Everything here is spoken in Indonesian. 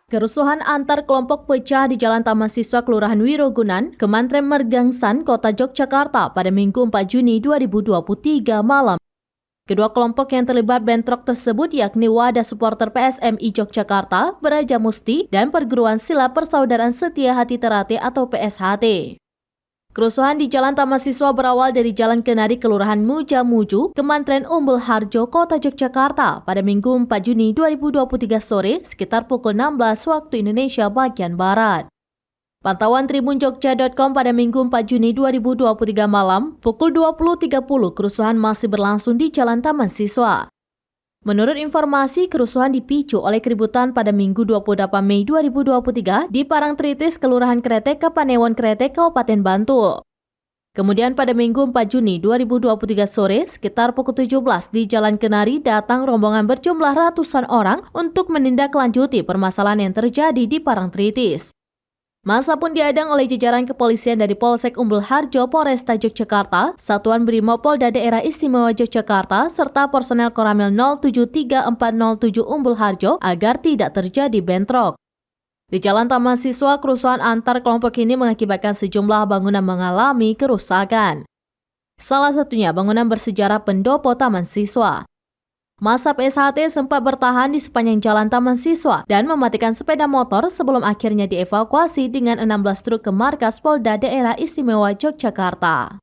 Kerusuhan antar kelompok pecah di Jalan Taman Siswa Kelurahan Wirogunan, Kementerian Mergangsan, Kota Yogyakarta pada Minggu 4 Juni 2023 malam. Kedua kelompok yang terlibat bentrok tersebut yakni Wadah Supporter PSMI Yogyakarta, Beraja Musti, dan Perguruan Silat Persaudaraan Setia Hati Terate atau PSHT. Kerusuhan di Jalan Taman Siswa berawal dari Jalan Kenari Kelurahan Mujamuju, Kementerian Umbul Harjo, Kota Yogyakarta pada Minggu 4 Juni 2023 sore sekitar pukul 16 waktu Indonesia bagian Barat. Pantauan tribunjogja.com pada Minggu 4 Juni 2023 malam, pukul 20.30 kerusuhan masih berlangsung di Jalan Taman Siswa. Menurut informasi, kerusuhan dipicu oleh keributan pada Minggu 28 Mei 2023 di Parangtritis, Kelurahan Kretek, Kapanewon Kretek, Kabupaten Bantul. Kemudian pada Minggu 4 Juni 2023 sore, sekitar pukul 17 di Jalan Kenari datang rombongan berjumlah ratusan orang untuk menindaklanjuti permasalahan yang terjadi di Parangtritis. Masa pun diadang oleh jajaran kepolisian dari Polsek Umbul Harjo, Polresta Yogyakarta, Satuan Brimob Polda Daerah Istimewa Yogyakarta, serta personel Koramil 073407 Umbul Harjo agar tidak terjadi bentrok. Di Jalan Taman Siswa, kerusuhan antar kelompok ini mengakibatkan sejumlah bangunan mengalami kerusakan. Salah satunya bangunan bersejarah pendopo Taman Siswa. Masa PSHT sempat bertahan di sepanjang Jalan Taman Siswa dan mematikan sepeda motor sebelum akhirnya dievakuasi dengan 16 truk ke markas Polda Daerah Istimewa Yogyakarta.